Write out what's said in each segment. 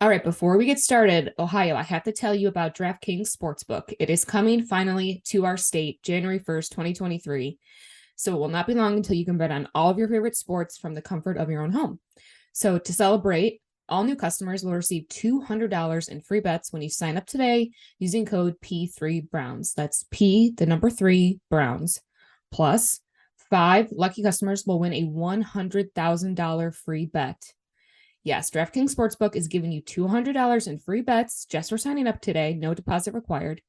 All right, before we get started, Ohio, I have to tell you about DraftKings Sportsbook. It is coming finally to our state, January 1st, 2023. So it will not be long until you can bet on all of your favorite sports from the comfort of your own home. So to celebrate, all new customers will receive $200 in free bets when you sign up today using code P3Browns. That's P, the number 3, Browns. Plus, 5 lucky customers will win a $100,000 free bet. Yes, DraftKings Sportsbook is giving you $200 in free bets just for signing up today. No deposit required.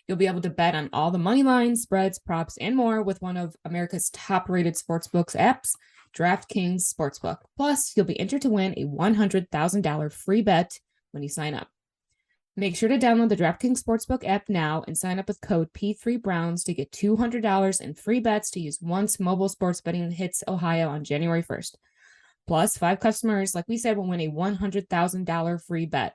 You'll be able to bet on all the money lines, spreads, props, and more with one of America's top-rated sportsbooks apps, DraftKings Sportsbook. Plus, you'll be entered to win a $100,000 free bet when you sign up. Make sure to download the DraftKings Sportsbook app now and sign up with code P3Browns to get $200 in free bets to use once mobile sports betting hits Ohio on January 1st. Plus, 5 customers, like we said, will win a $100,000 free bet.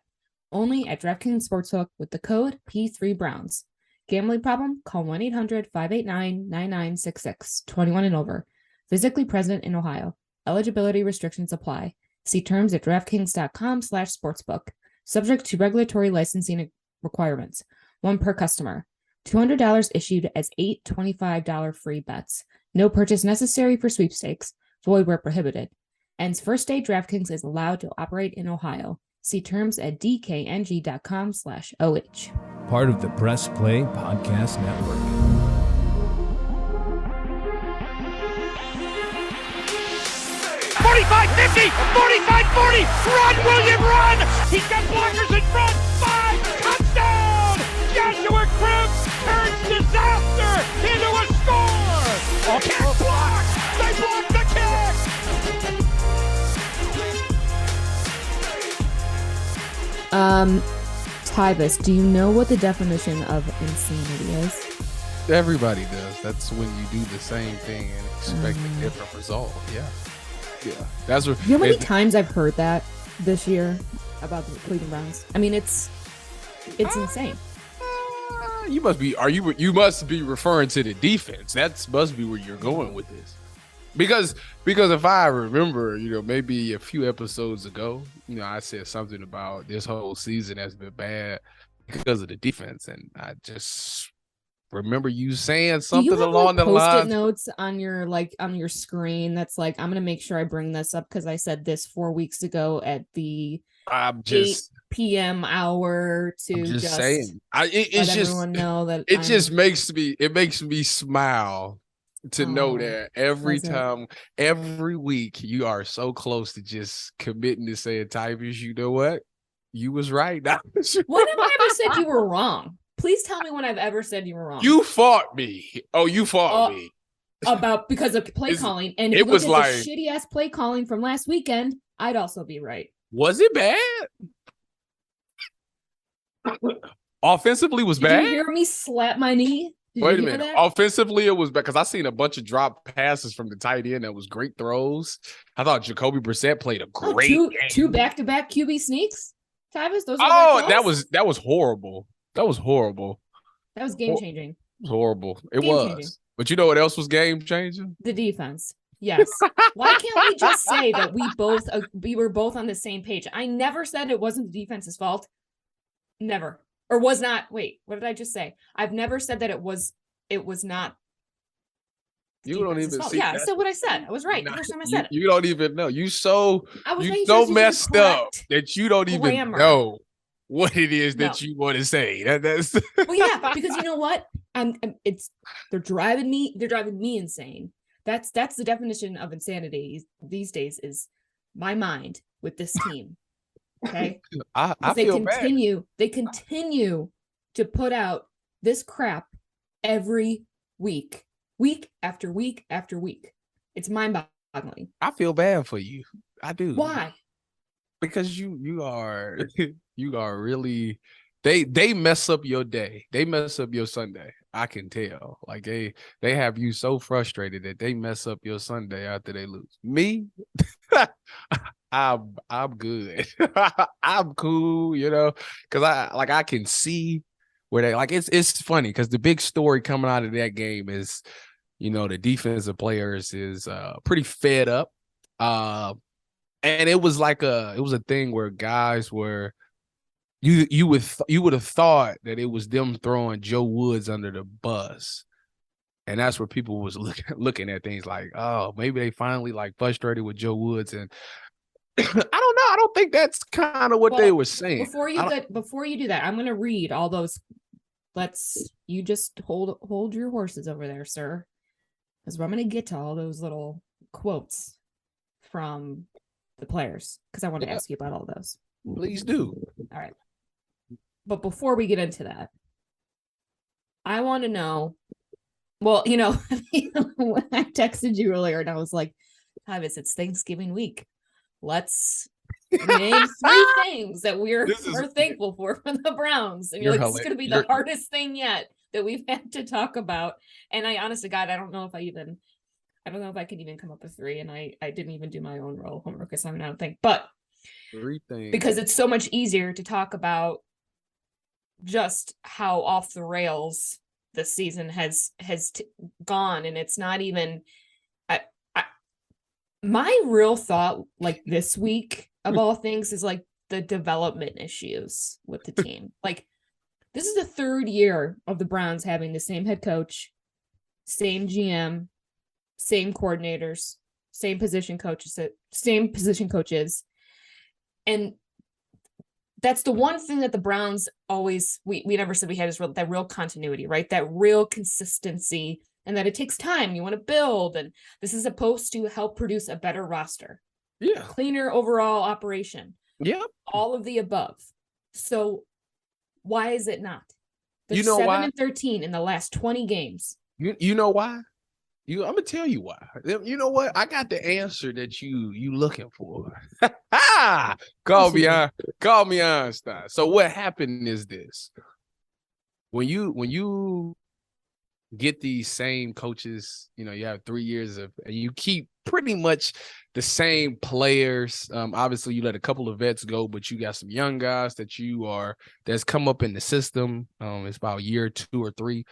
Only at DraftKings Sportsbook with the code P3Browns. Gambling problem? Call 1-800-589-9966. 21 and over. Physically present in Ohio. Eligibility restrictions apply. See terms at DraftKings.com/sportsbook. Subject to regulatory licensing requirements. 1 per customer. $200 issued as 8 $25 free bets. No purchase necessary for sweepstakes. Void where prohibited. Ends first day DraftKings is allowed to operate in Ohio. See terms at dkng.com/OH. Part of the Press Play Podcast Network. 45-50, 45-40, run, William, run! He's got blockers in front, 5, touchdown! Joshua Cribbs turns disaster into a score! Kick block! They blocked the kick! Tyvis, do you know what the definition of insanity is? Everybody does. That's when you do the same thing and expect a different result. Yeah. That's what. You know how many times I've heard that this year about the Cleveland Browns? I mean, it's insane. You must be. You must be referring to the defense. That must be where you're going with this. Because if I remember, maybe a few episodes ago, I said something about this whole season has been bad because of the defense, and I just remember you saying something along the lines. Post-it notes on your screen that's like, I'm gonna make sure I bring this up because I said this 4 weeks ago at the 8 p.m. hour to just saying. It's let just everyone know that it just makes me smile to know that every week you are so close to just committing to saying, Tyvis, you know what? You was right. When have I ever said you were wrong? Please tell me when I've ever said you were wrong. You fought me. Oh, you fought me. Because of play calling. And it was like the shitty ass play calling from last weekend, I'd also be right. Was it bad? Offensively was bad. Did you hear me slap my knee? Wait a minute. Offensively, it was bad because I seen a bunch of drop passes from the tight end that was great throws. I thought Jacoby Brissett played a great game. Two back-to-back QB sneaks. Tyvis, those. That was horrible. That was horrible. That was game changing. It was horrible. It was. But you know what else was game changing? The defense. Yes. Why can't we just say that we were both on the same page? I never said it wasn't the defense's fault. Never. Or was not. Wait, what did I just say? I've never said that it was not. You don't even see. Yeah, that's what I said. I was right the first time I said it. You don't even know. You so messed up that you don't even know what it is that you want to say. That's well, yeah, because you know what? They're driving me insane. That's the definition of insanity these days is my mind with this team. Okay. They continue to put out this crap every week after week after week. It's mind-boggling. I feel bad for you. I do. Why? Because you are really they mess up your day. They mess up your Sunday. I can tell. Like they have you so frustrated that they mess up your Sunday after they lose. Me, I'm good. I'm cool, because I can see where they it's funny because the big story coming out of that game is, the defensive players is pretty fed up. And it was a thing where guys were you would have thought that it was them throwing Joe Woods under the bus. And that's where people was looking at things like, oh, maybe they finally like frustrated with Joe Woods. And I don't know. I don't think that's kind of what they were saying. Before you do that, I'm going to read all those. You just hold your horses over there, sir, because I'm going to get to all those little quotes from the players because I want to ask you about all those. Please do. All right. But before we get into that, I want to know. Well, when I texted you earlier and I was like, Tyvis, it's Thanksgiving week. Let's name 3 things that we're thankful for the Browns. And you're like, this is going to be the hardest thing yet that we've had to talk about. And I honestly, God, I don't know if I can even come up with 3. And I didn't even do my own homework assignment, I don't think. But 3 things. Because it's so much easier to talk about just how off the rails the season has gone, and it's not even my real thought like this week of all things is like the development issues with the team. Like this is the 3rd year of the Browns having the same head coach, same GM, same coordinators, same position coaches. And that's the one thing that the Browns always, we never said we had, is that real continuity, right? That real consistency, and that it takes time. You want to build, and this is supposed to help produce a better roster. Yeah. Cleaner overall operation. Yeah. All of the above. So why is it not? They're 7-13 in the last 20 games. You know why? I'm gonna tell you why. You know what? I got the answer that you looking for. Call me Einstein. So what happened is this: when you get these same coaches, you have 3 years and you keep pretty much the same players. Obviously, you let a couple of vets go, but you got some young guys that's come up in the system. It's about a year, 2 or 3.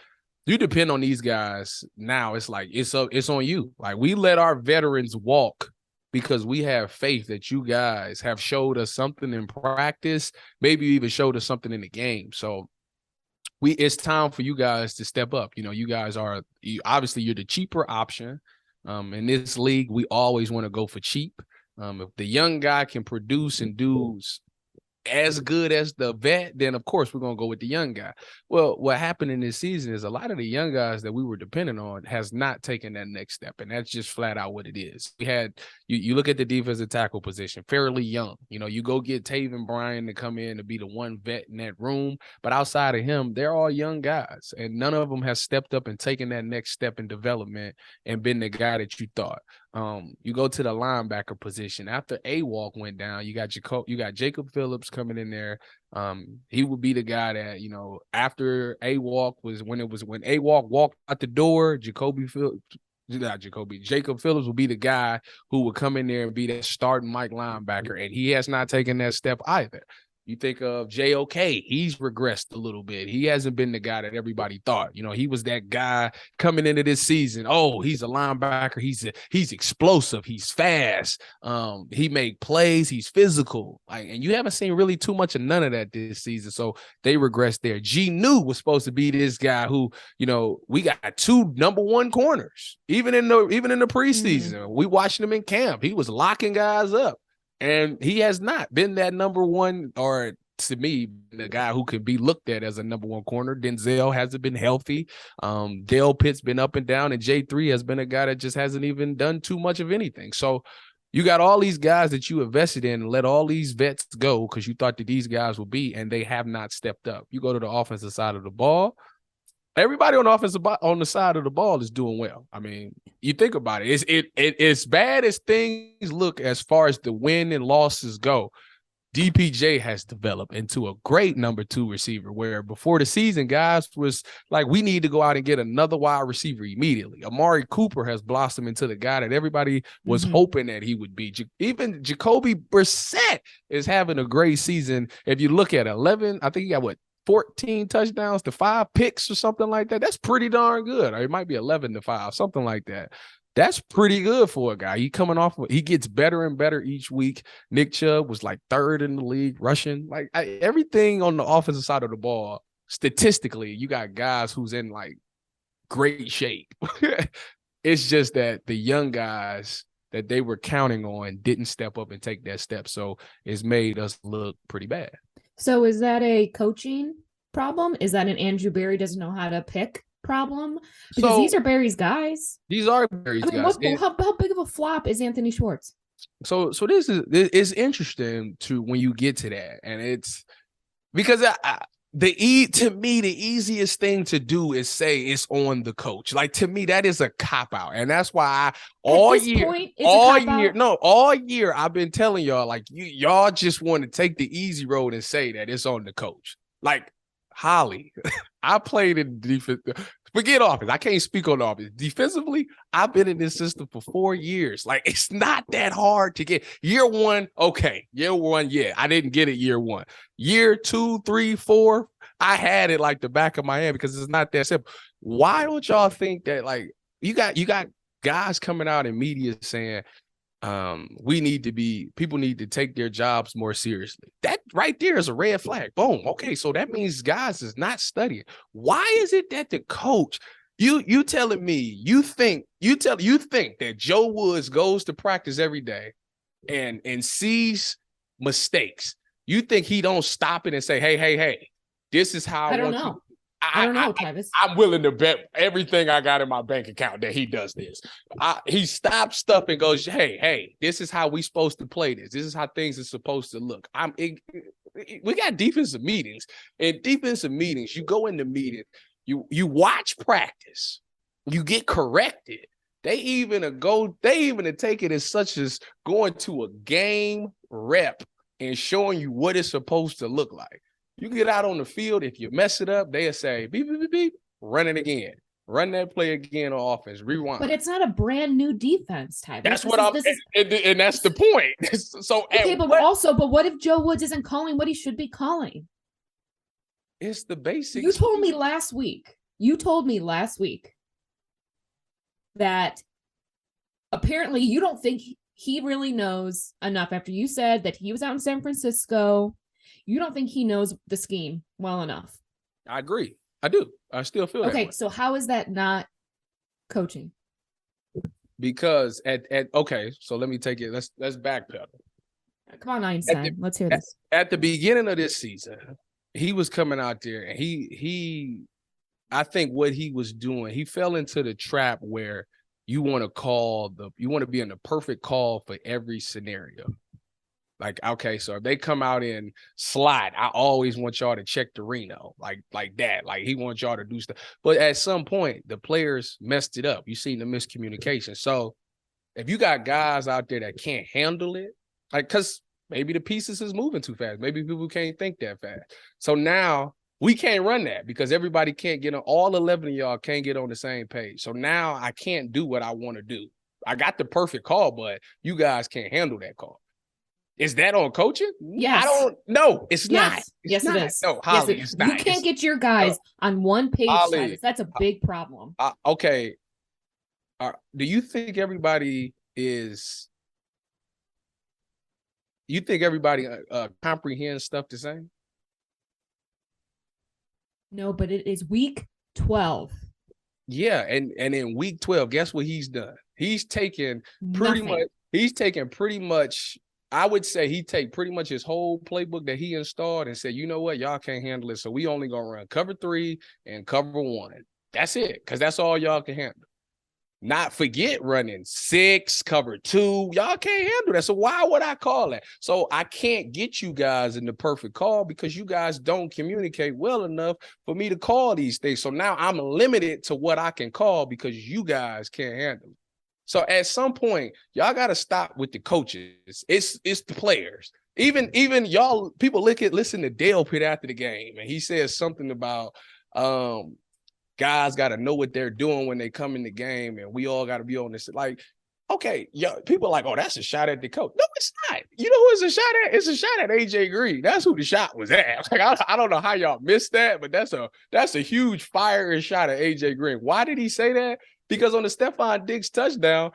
You depend on these guys now. It's like it's on you. Like we let our veterans walk because we have faith that you guys have showed us something in practice, maybe even showed us something in the game. So it's time for you guys to step up. You guys obviously you're the cheaper option. In this league, we always want to go for cheap. If the young guy can produce and do as good as the vet, then of course we're going to go with the young guy. Well, what happened in this season is a lot of the young guys that we were dependent on has not taken that next step, and that's just flat out what it is. We had you look at the defensive tackle position, fairly young. You go get Taven Bryan to come in to be the one vet in that room, but outside of him, they're all young guys, and none of them has stepped up and taken that next step in development and been the guy that you thought. You go to the linebacker position. After A-Walk went down, you got Jacob Phillips coming in there. He would be the guy that, after A-Walk when A-Walk walked out the door, Jacob Phillips would be the guy who would come in there and be that starting Mike linebacker, and he has not taken that step either. You think of JOK, he's regressed a little bit. He hasn't been the guy that everybody thought. He was that guy coming into this season. Oh, he's a linebacker. He's explosive. He's fast. He make plays. He's physical. And you haven't seen really too much of none of that this season. So they regressed there. G New was supposed to be this guy who, we got 2 number 1 corners. Even in the preseason, we watched him in camp. He was locking guys up. And he has not been that number 1, or to me, the guy who could be looked at as a number 1 corner. Denzel hasn't been healthy. Dale Pitt's been up and down, and J3 has been a guy that just hasn't even done too much of anything. So you got all these guys that you invested in and let all these vets go because you thought that these guys would be, and they have not stepped up. You go to the offensive side of the ball. Everybody on the side of the ball is doing well. I mean, you think about it. It's bad as things look as far as the win and losses go. DPJ has developed into a great number 2 receiver, where before the season, guys was like, we need to go out and get another wide receiver immediately. Amari Cooper has blossomed into the guy that everybody was hoping that he would be. Even Jacoby Brissett is having a great season. If you look at 11, I think he got 14 touchdowns to 5 picks or something like that. That's pretty darn good. Or it might be 11 to 5, something like that. That's pretty good for a guy. He gets better and better each week. Nick Chubb was like 3rd in the league rushing. Like everything on the offensive side of the ball, statistically, you got guys who's in like great shape. It's just that the young guys that they were counting on didn't step up and take that step. So it's made us look pretty bad. So is that a coaching problem? Is that an Andrew Berry doesn't know how to pick problem? Because these are Berry's guys. These are Berry's guys. How big of a flop is Anthony Schwartz? So this is interesting to when you get to that, and it's because to me the easiest thing to do is say it's on the coach. Like to me that is a cop out, and that's why all year I've been telling y'all like y'all just want to take the easy road and say that it's on the coach. Like Holly, I played in defense. Forget offense. I can't speak on offense. Defensively, I've been in this system for 4 years. Like, it's not that hard to get. Year one, okay. Year one, yeah. I didn't get it year one. Year 2, 3, 4, I had it like the back of my hand because it's not that simple. Why don't y'all think that, like, you got guys coming out in media saying, people need to take their jobs more seriously. That right there is a red flag. Boom. Okay, so that means guys is not studying. Why is it that the coach, you telling me you think that Joe Woods goes to practice every day and sees mistakes? You think he don't stop it and say, hey, this is how I don't know. I don't know, Tyvis. I'm willing to bet everything I got in my bank account that he does this. He stops stuff and goes, hey, this is how we supposed to play this. This is how things are supposed to look. We got defensive meetings. In defensive meetings, you go into meetings, you watch practice, you get corrected. They even take it as such as going to a game rep and showing you what it's supposed to look like. You get out on the field, if you mess it up, they'll say, beep, beep, beep, beep, run it again. Run that play again on offense, rewind. But it's not a brand new defense, Tyvis. That's and that's the point. So, okay, but what if Joe Woods isn't calling what he should be calling? It's the basics. You told me last week that apparently you don't think he really knows enough after you said that he was out in San Francisco. You don't think he knows the scheme well enough. I agree. I do. I still feel that. Okay, so how is that not coaching? Because so let me take it. Let's backpedal. Come on, Einstein. Let's hear this. At the beginning of this season, he was coming out there and I think what he was doing, he fell into the trap where you want to be in the perfect call for every scenario. Like, okay, so if they come out in slot, I always want y'all to check the Reno, like that. Like, he wants y'all to do stuff. But at some point, the players messed it up. You seen the miscommunication. So if you got guys out there that can't handle it, like, because maybe the pieces is moving too fast. Maybe people can't think that fast. So now we can't run that because everybody can't get on. All 11 of y'all can't get on the same page. So now I can't do what I want to do. I got the perfect call, but you guys can't handle that call. Is that on coaching? Yes. It's not. Yes, it is. No, Holly, it's not. You can't get your guys on one page. Holly, that's a big problem. Okay. Do you think everybody comprehends stuff the same? No, but it is week 12. Yeah, and in week 12, guess what he's done? He's taken pretty much. I would say he take pretty much his whole playbook that he installed and said, you know what, y'all can't handle it. So we only gonna run cover 3 and cover 1. That's it, because that's all y'all can handle. Not forget running 6, cover 2. Y'all can't handle that. So why would I call that? So I can't get you guys in the perfect call because you guys don't communicate well enough for me to call these things. So now I'm limited to what I can call because you guys can't handle it. So at some point, y'all got to stop with the coaches. It's the players. Even y'all, people listen to Dale Pitt after the game, and he says something about guys got to know what they're doing when they come in the game, and we all got to be on this. Like, okay, people are like, oh, that's a shot at the coach. No, it's not. You know who it's a shot at? It's a shot at AJ Green. That's who the shot was at. Like, I don't know how y'all missed that, but that's a huge fire shot at AJ Green. Why did he say that? Because on the Stephon Diggs touchdown,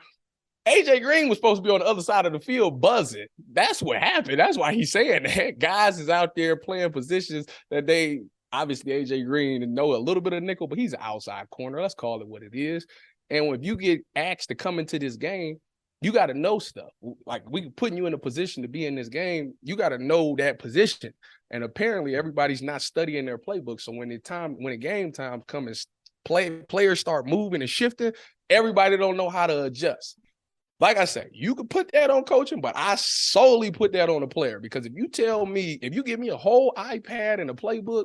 AJ Green was supposed to be on the other side of the field buzzing. That's what happened. That's why he's saying that. Guys is out there playing positions that they obviously AJ Green know a little bit of nickel, but he's an outside corner. Let's call it what it is. And when you get asked to come into this game, you got to know stuff. Like, we putting you in a position to be in this game, you got to know that position. And apparently everybody's not studying their playbook. So when the game time comes and players start moving and shifting, everybody don't know how to adjust. Like I said, you could put that on coaching, but I solely put that on the player, because if you give me a whole iPad and a playbook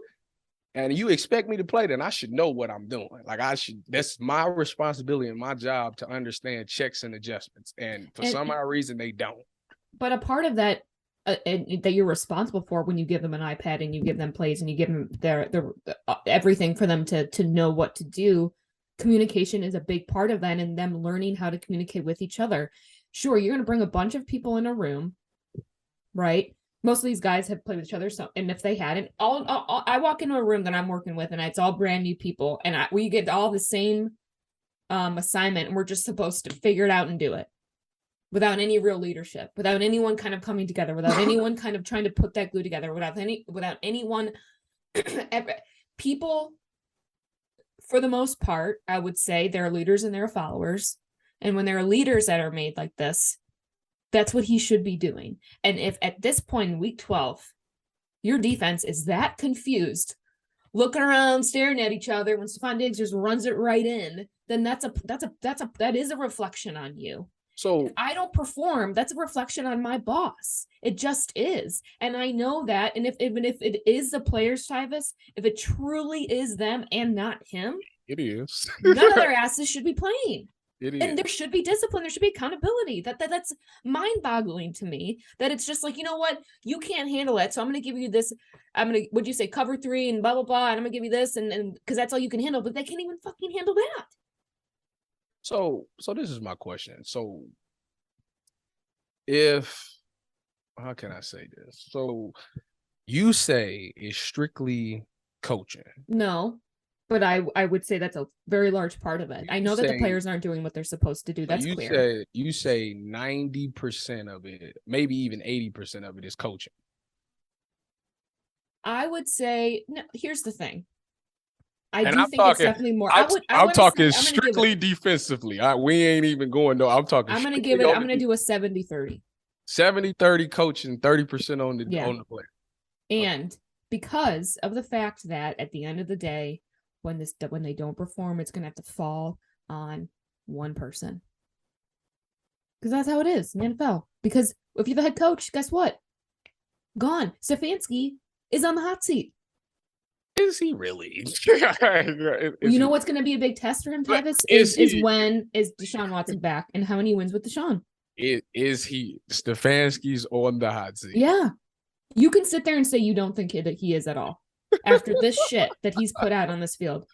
and you expect me to play, then I should know what I'm doing. That's my responsibility and my job to understand checks and adjustments. And for some odd reason, they don't. But a part of that that you're responsible for when you give them an iPad and you give them plays and you give them their everything for them to know what to do, communication is a big part of that, and them learning how to communicate with each other. Sure, you're going to bring a bunch of people in a room, right? Most of these guys have played with each other. So, and if they hadn't, I walk into a room that I'm working with, and it's all brand new people, and we get all the same assignment, and we're just supposed to figure it out and do it without any real leadership, without anyone kind of coming together, without anyone kind of trying to put that glue together, without anyone. People, for the most part, I would say they're leaders and they're followers. And when there are leaders that are made like this, that's what he should be doing. And if at this point in week 12, your defense is that confused, looking around, staring at each other when Stephon Diggs just runs it right in, then that is a reflection on you. So if I don't perform, that's a reflection on my boss. It just is. And I know that. And if it is the players, Tyvis, if it truly is them and not him, it is. None of their asses should be playing. It is. And there should be discipline. There should be accountability. That's mind-boggling to me, that it's just like, you know what? You can't handle it. So I'm going to give you this. Would you say cover 3 and blah, blah, blah. And I'm going to give you this. And because that's all you can handle. But they can't even fucking handle that. So this is my question. So how can I say this? So you say it's strictly coaching. No, but I would say that's a very large part of it. I know that the players aren't doing what they're supposed to do. That's clear. You say 90% of it, maybe even 80% of it is coaching. I would say, no, here's the thing. I and do I'm think talking, it's definitely more. I'm talking strictly defensively. We ain't even going. No, I'm talking. I'm going to do a 70-30. 70-30 coaching, 30% on the player. And because of the fact that at the end of the day, when they don't perform, it's going to have to fall on one person. Because that's how it is in the NFL. Because if you're the head coach, guess what? Gone. Stefanski is on the hot seat. Is he really? You know what's going to be a big test for him, Tyvis? Is when is Deshaun Watson back and how many wins with Deshaun? Is he? Stefanski's on the hot seat. Yeah. You can sit there and say you don't think that he is at all after this shit that he's put out on this field.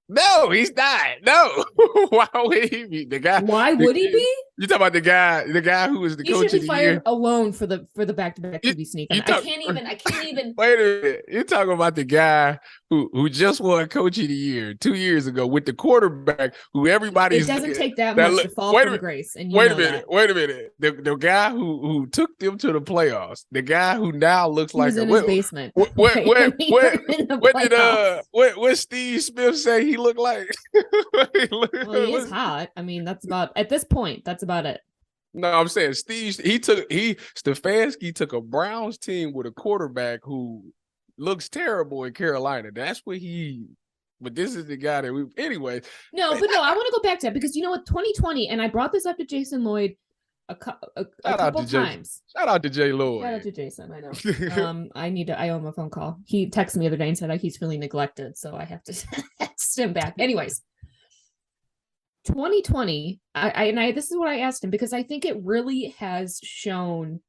No, he's not. No. Why would he be the guy? Why would he be? You talking about the guy who was the coach of the year? He should be fired alone for the back-to-back QB sneak. I can't even. Wait a minute. You're talking about the guy who just won coach of the year 2 years ago with the quarterback who everybody's. It doesn't take that much to fall from grace. And wait a minute. The guy who took them to the playoffs. The guy who now looks like in his basement. What Steve Smith say he looked like? Well, he is hot. I mean, that's about at this point. That's about it. No, I'm saying Stefanski took a Browns team with a quarterback who looks terrible in Carolina. That's what but this is the guy that anyway. No, I want to go back to that because you know what, 2020, and I brought this up to Jason Lloyd a couple times. Shout out to Jay Lloyd. Shout out to Jason. I know. I owe him a phone call. He texted me the other day and said he's feeling neglected, so I have to text him back. Anyways. 2020, this is what I asked him because I think it really has shown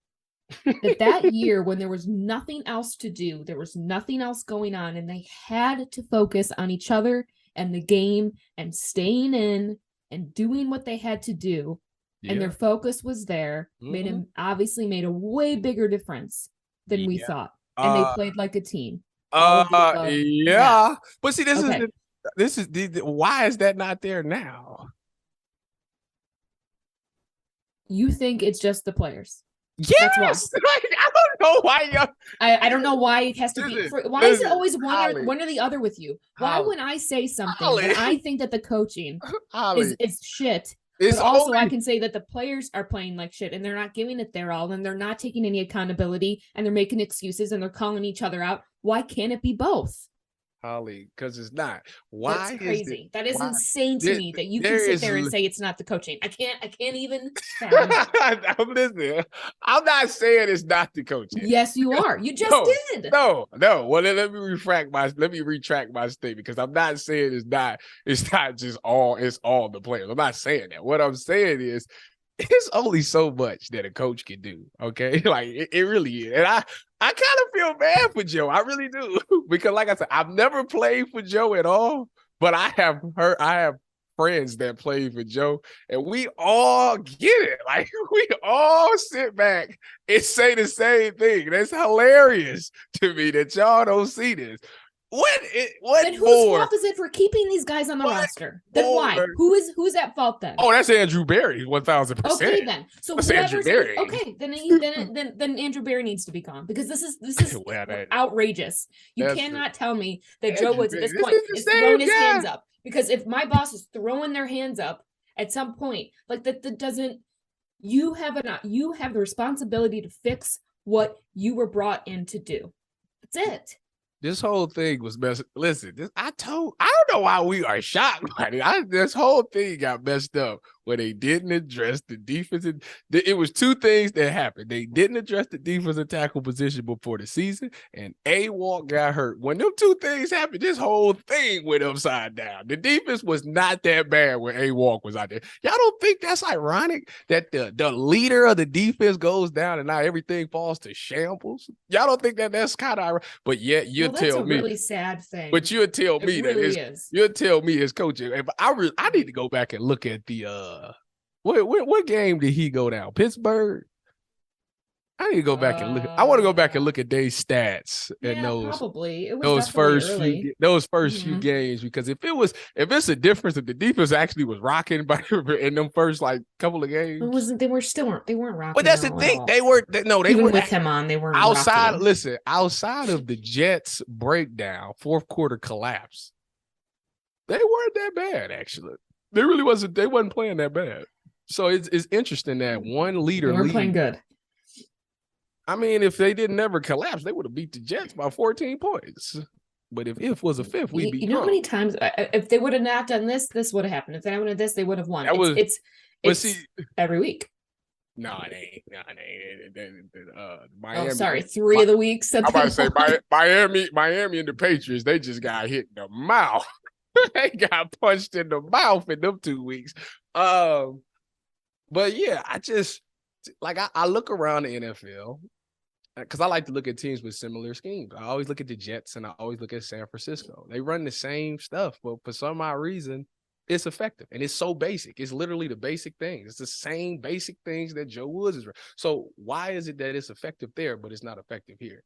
that year when there was nothing else to do, there was nothing else going on, and they had to focus on each other and the game and staying in and doing what they had to do, and their focus was there, made a way bigger difference than we thought, and they played like a team. But see, this is why is that not there now? You think it's just the players? Yes, That's why. like, I don't know why y'all. I don't know why it has to Listen, be. Why is it listen, always Holly. one or the other with you? Why Holly. when I say something Holly. that I think that the coaching Holly, is shit, it's but also only I can say that the players are playing like shit and they're not giving it their all and they're not taking any accountability and they're making excuses and they're calling each other out. Why can't it be both? Holly, because it's not. Why That's crazy. is That is why? insane to me that you can There sit is there and say it's not the coaching. I can't even fathom it. I'm listening. I'm not saying it's not the coaching. Yes, you are. You just No, did. No. Well, let me retract my statement because I'm not saying it's not just all the players. I'm not saying that. What I'm saying is it's only so much that a coach can do. Okay. Like it really is. And I kind of feel bad for Joe. I really do. Because like I said, I've never played for Joe at all, but I have friends that played for Joe, and we all get it. Like we all sit back and say the same thing. That's hilarious to me that y'all don't see this. What Then whose more? fault is it for keeping these guys on the roster? Then more? why? Who's at fault then? Oh, that's Andrew Barry, 1,000%. Okay, then. So That's Andrew whoever's Barry. okay, then Andrew Barry needs to be gone because this is Well, outrageous. You that's cannot tell me that Andrew Joe Woods at this Barry. point This is is the same throwing his guy. hands up. Because if my boss is throwing their hands up at some point, like that doesn't. You have the responsibility to fix what you were brought in to do. That's it. This whole thing was messed. Listen, I don't know why we are shocked by it. This whole thing got messed up when they didn't address the defensive. It was two things that happened. They didn't address the defensive tackle position before the season, and A-Walk got hurt. When them two things happened, this whole thing went upside down. The defense was not that bad when A-Walk was out there. Y'all don't think that's ironic that the leader of the defense goes down and now everything falls to shambles? Y'all don't think that's kind of ironic? But yet you That's tell a me, really sad thing. but you'll tell me It that really is. you'll tell me as coaching. If I need to go back and look at the what game did he go down? Pittsburgh. I need to go back and look. I want to go back and look at their stats and probably it was those first early. few games, because if it's a difference if the defense actually was rocking by in them first like couple of games. It wasn't. They weren't rocking. But that's the thing. They were even with him on. They weren't outside. rocking. Listen, outside of the Jets breakdown, fourth quarter collapse, they weren't that bad actually. They really wasn't. They wasn't playing that bad. So it's interesting that one leader. They weren't playing good. I mean, if they didn't ever collapse, they would have beat the Jets by 14 points. But if was a fifth, we'd be. You know how many times if they would have not done this would have happened. If they would have this, they would have won. It's every week. No, it ain't. No, it ain't. Miami. Oh, sorry, 3 of the weeks. I'm about to say Miami and the Patriots. They just got hit in the mouth. They got punched in the mouth in them 2 weeks. But yeah, I look around the NFL. Because I like to look at teams with similar schemes. I always look at the Jets and I always look at San Francisco. They run the same stuff, but for some odd reason, it's effective. And it's so basic. It's literally the basic things. It's the same basic things that Joe Woods is. So why is it that it's effective there, but it's not effective here?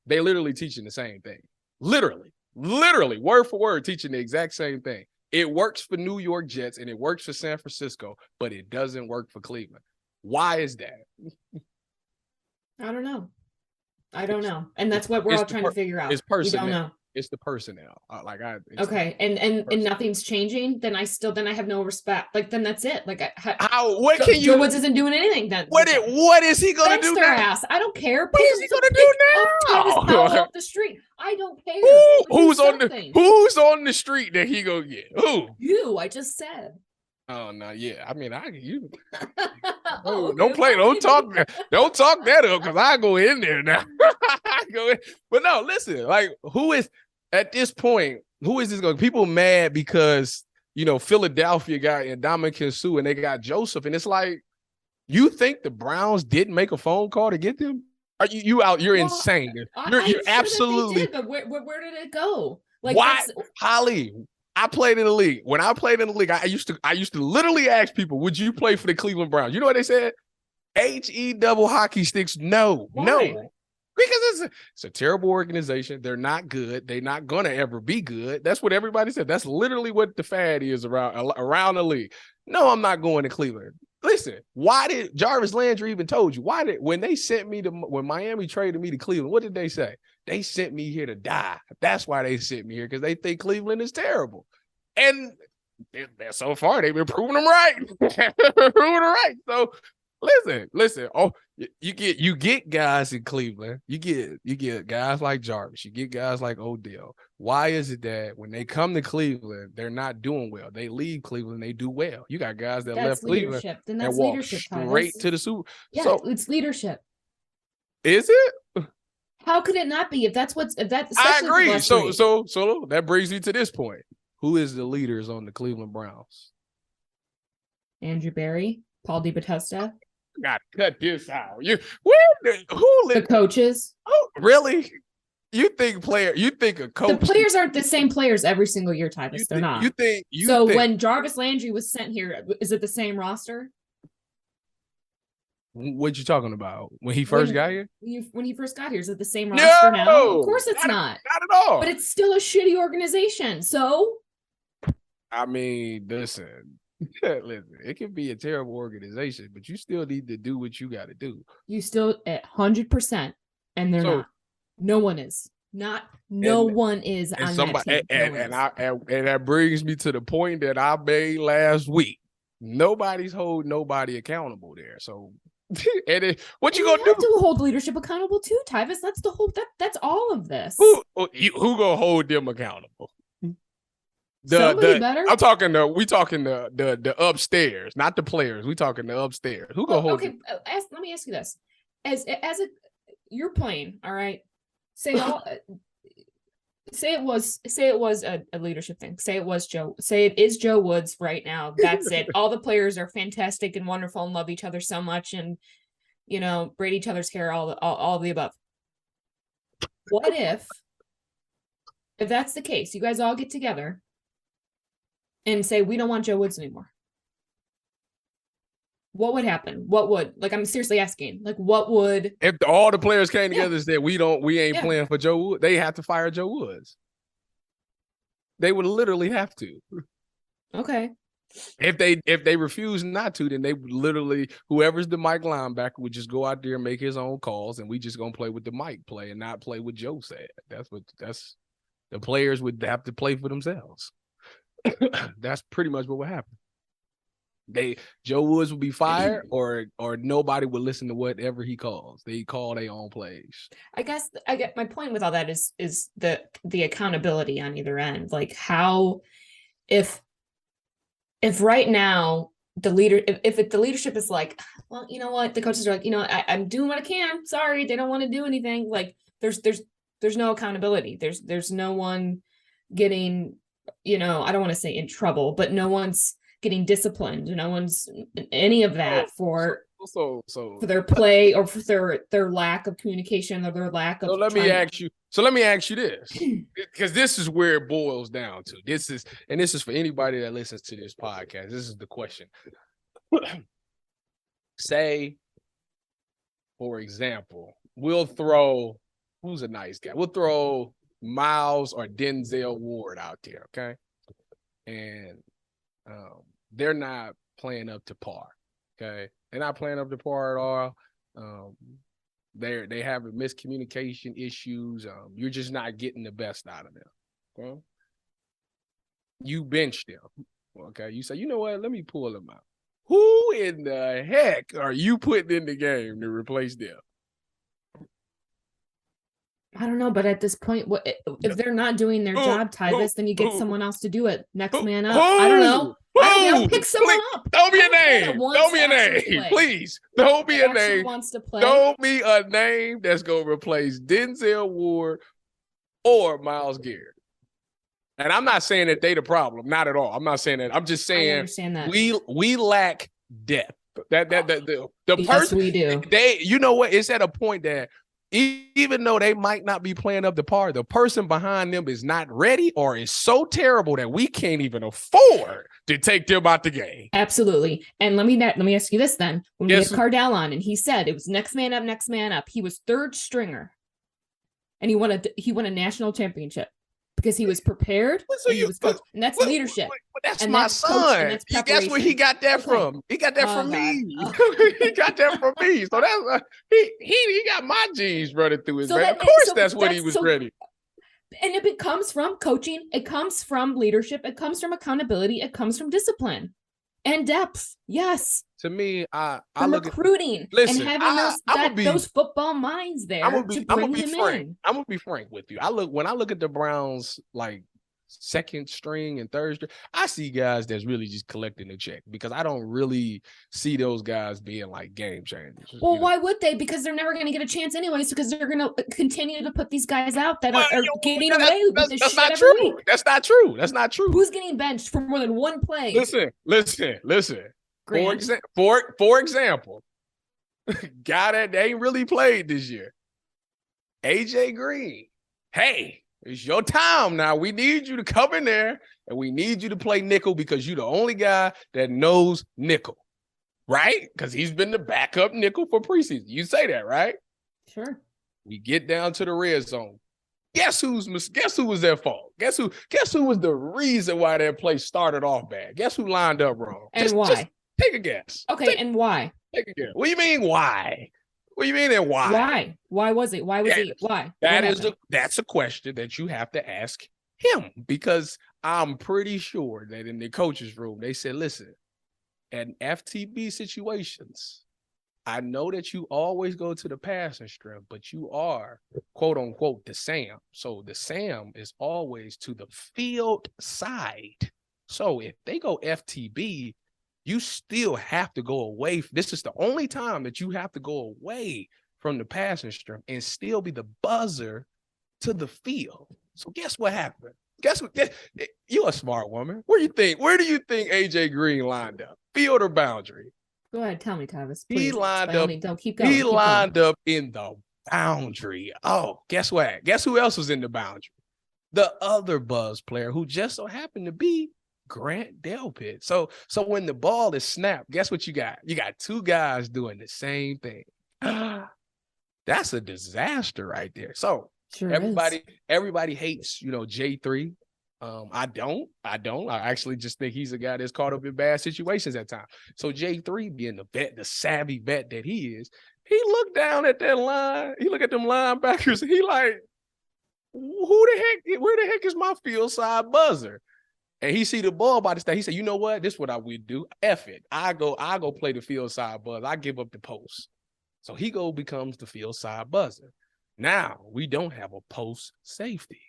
They're literally teaching the same thing. Literally, word for word, teaching the exact same thing. It works for New York Jets and it works for San Francisco, but it doesn't work for Cleveland. Why is that? I don't know. And that's what we're all trying to figure out. It's personnel. We don't know. It's the personnel. Okay. And nothing's changing. Then I have no respect. Like, then that's it. Like, Joe Woods isn't doing anything then. What is he going to do their now? ass. I don't care. What is he going to do Tyvis now? off the street. I don't care. Who's on the street that he going to get? Who? You, I just said. Oh no, yeah. I mean, Okay, don't talk that up because I go in there now. But no, listen, like who is at this point? Who is this going? People mad because Philadelphia got Ndamukong Suh and they got Joseph, and it's like, you think the Browns didn't make a phone call to get them? Are you out? You're insane. You're sure absolutely. That they did, but where did it go? Like, why, Holly? I played in the league. When I played in the league, I used to literally ask people, "Would you play for the Cleveland Browns?" You know what they said? double hockey sticks. No, Why? no, because it's a terrible organization. They're not good. They're not gonna ever be good. That's what everybody said. That's literally what the fad is around the league. No, I'm not going to Cleveland. listen, why did Jarvis Landry even told you? When they sent me when Miami traded me to Cleveland, what did they say? They sent me here to die. That's why they sent me here, because they think Cleveland is terrible. And so far, they've been proving them right. Proving them right. So listen. Oh, you get guys in Cleveland. You get guys like Jarvis. You get guys like Odell. Why is it that when they come to Cleveland, they're not doing well? They leave Cleveland, they do well. You got guys that left Cleveland and walk straight to the Super. Yeah, so, it's leadership. Is it? How could it not be? I agree. So that brings me to this point. Who is the leaders on the Cleveland Browns? Andrew Berry, Paul DiBattista. Got to cut this out. The coaches? Oh, really? You think a coach? The players aren't the same players every single year, Tyvis. They're not. When Jarvis Landry was sent here, is it the same roster? What you talking about? When he first got here? When he first got here, is it the same roster now? Of course it's not. Not at all. But it's still a shitty organization. So? I mean, listen, it can be a terrible organization, but you still need to do what you got to do. You still at 100%, and they're not. No one is. No one is on that team. And that brings me to the point that I made last week. Nobody's holding nobody accountable there. So, what you gonna do? You have to hold leadership accountable too, Tyvis. That's the whole. That's all of this. Who gonna hold them accountable? Somebody better. We talking the upstairs, not the players. We talking the upstairs. Who gonna hold? Okay, let me ask you this: you're playing, all right. Say it was a leadership thing. Say it is Joe Woods right now. That's it. All the players are fantastic and wonderful and love each other so much, and braid each other's hair, all the above. What if that's the case? You guys all get together and say, we don't want Joe Woods anymore. What would happen? I'm seriously asking, what would, if all the players came together and said, we ain't playing for Joe Woods, they have to fire Joe Woods. They would literally have to. Okay. If they refuse not to, then they would literally, whoever's the Mike linebacker would just go out there and make his own calls, and we just gonna play with the Mike play and not play what Joe said. That's the players would have to play for themselves. That's pretty much what would happen. Joe Woods would be fired, or nobody would listen to whatever he calls. They call their own plays. I guess I get my point with all that is the accountability on either end. Like, how if right now the leadership is like, well, you know what, the coaches are like, I'm doing what I can. Sorry, they don't want to do anything. Like, there's no accountability. There's no one getting, I don't want to say in trouble, but no one's getting disciplined. No one's any of that for their play or for their lack of communication or their lack of. So let me ask you this, because this is where it boils down to. This is for anybody that listens to this podcast. This is the question. Say, for example, we'll throw, who's a nice guy? We'll throw Miles or Denzel Ward out there, okay? And they're not playing up to par, okay? They're not playing up to par at all. They have miscommunication issues. You're just not getting the best out of them, okay? You bench them, okay? You say, you know what? Let me pull them out. Who in the heck are you putting in the game to replace them? I don't know, but at this point, if they're not doing their job, Tyvis, then you get someone else to do it. Next man up. I don't know. Pick someone up. Throw me a name. Throw me a name, please. Throw me a name. Wants to play. Throw me a name that's gonna replace Denzel Ward or Myles Garrett. And I'm not saying that they the problem. Not at all. I'm not saying that. I'm just saying I understand that. we lack depth. The yes, person we do. You know what? It's at a point that even though they might not be playing up to par, the person behind them is not ready or is so terrible that we can't even afford to take them out the game. Absolutely. And let me ask you this then. When we had Cardell on and he said it was next man up, he was third stringer and he won a national championship because he was prepared and he was coached. And that's leadership. But that's and my that's son. coach, and that's Guess where he got that from? He got that from God. me. Oh. He got that from me. So that's he got my genes running through his So veins. that Of course, so that's what he that's was so- ready. And it comes from coaching. It comes from leadership. It comes from accountability. It comes from discipline and depth. Yes. To me, I From look recruiting at. Listen, and having those football minds there I'm to gonna bring be him frank. in. I'm gonna be frank with you. When I look at the Browns, like second string and third string, I see guys that's really just collecting the check because I don't really see those guys being like game changers. Well, why would they? Because they're never going to get a chance anyways, because they're going to continue to put these guys out that are getting away with this shit every week. That's not true. That's not true. Who's getting benched for more than one play? Listen. Grant. For example, guy that ain't really played this year, AJ Green. Hey, it's your time now. We need you to come in there and we need you to play nickel because you're the only guy that knows nickel, right? Because he's been the backup nickel for preseason. You say that, right? Sure. We get down to the red zone. Guess who was their fault? Guess who was the reason why their play started off bad? Guess who lined up wrong? And why? Just take a guess. Okay, and why? Take a guess. What do you mean why? What do you mean and why? Why? Why was it? Why was he? Why? That's a question that you have to ask him because I'm pretty sure that in the coach's room they said, listen, in FTB situations, I know that you always go to the passing strip, but you are quote unquote the Sam. So the Sam is always to the field side. So if they go FTB, you still have to go away. This is the only time that you have to go away from the passing strip and still be the buzzer to the field. So guess what happened? Guess what? You're a smart woman. Where do you think AJ Green lined up? Field or boundary? Go ahead, tell me, Tyvis. He lined up. Don't keep going. He lined up in the boundary. Oh, guess what? Guess who else was in the boundary? The other buzz player who just so happened to be Grant Delpit. So when the ball is snapped, guess what you got? You got two guys doing the same thing. That's a disaster right there. So Sure everybody hates, J3. I don't. I actually just think he's a guy that's caught up in bad situations at times. So J3 being the savvy vet that he is, he looked down at that line. He looked at them linebackers. And he like, where the heck is my field side buzzer? And he see the ball by the state. He said, you know what? This is what I would do. F it. I go play the field side buzz. I give up the post. So he becomes the field side buzzer. Now we don't have a post safety,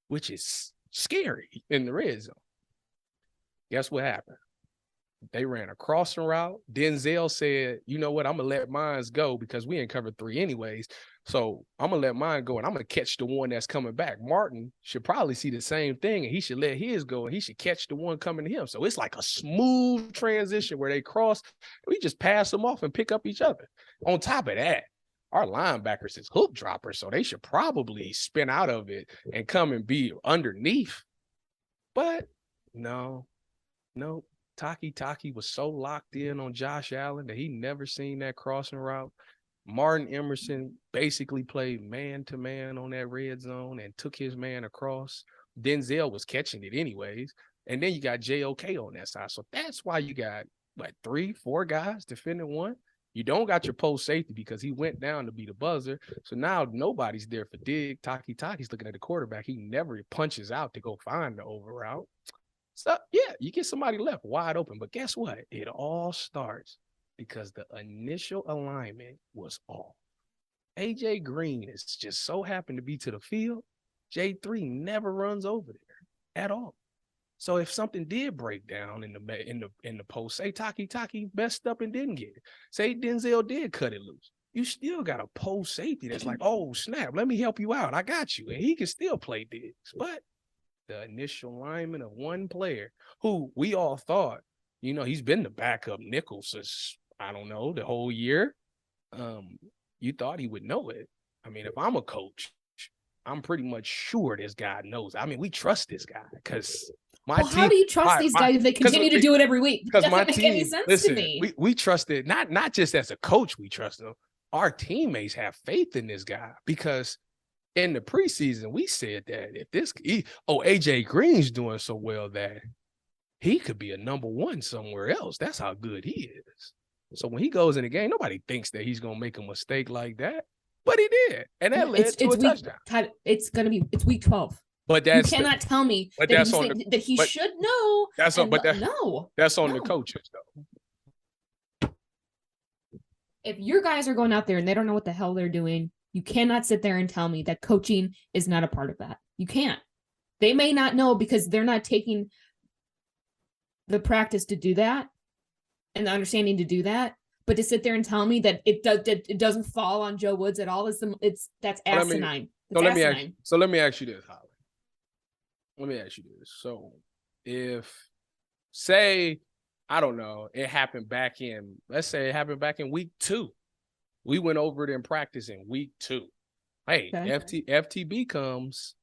which is scary in the red zone. Guess what happened? They ran a crossing route. Denzel said, you know what? I'm going to let mine go because we ain't covered 3 anyways. So I'm going to let mine go, and I'm going to catch the one that's coming back. Martin should probably see the same thing, and he should let his go, and he should catch the one coming to him. So it's like a smooth transition where they cross. We just pass them off and pick up each other. On top of that, our linebackers is hook droppers, so they should probably spin out of it and come and be underneath. But no. Taki was so locked in on Josh Allen that he never seen that crossing route. Martin Emerson basically played man-to-man on that red zone and took his man across. Denzel was catching it anyways. And then you got JOK on that side. So that's why you got, 3-4 guys defending one. You don't got your post safety because he went down to be the buzzer. So now nobody's there for dig. Taki's looking at the quarterback. He never punches out to go find the over route. So, yeah, you get somebody left wide open. But guess what? It all starts because the initial alignment was off. AJ Green is just so happened to be to the field. J3 never runs over there at all. So if something did break down in the post, say Taki messed up and didn't get it. Say Denzel did cut it loose. You still got a post safety that's like, oh, snap, let me help you out. I got you. And he can still play digs. But the initial alignment of one player who we all thought, he's been the backup nickel since, I don't know, the whole year. You thought he would know it. I mean, if I'm a coach, I'm pretty much sure this guy knows. I mean, we trust this guy because team. How do you trust these guys if they continue to do it every week? Because my doesn't team, make any sense listen, to me. we trust it. Not just as a coach, we trust him. Our teammates have faith in this guy because in the preseason, we said that if AJ Green's doing so well that he could be a number one somewhere else. That's how good he is. So when he goes in the game, nobody thinks that he's gonna make a mistake like that. But he did. And that led to a touchdown. It's week 12. But you cannot tell me that he should know. That's on the coaches, though. If your guys are going out there and they don't know what the hell they're doing, you cannot sit there and tell me that coaching is not a part of that. You can't. They may not know because they're not taking the practice to do that and the understanding to do that. But to sit there and tell me that it doesn't fall on Joe Woods at all that's asinine. So let me ask you this, Holly. Let me ask you this. So if, say, I don't know, let's say it happened back in week 2. We went over it in practice in week 2. Hey, okay. FTB comes.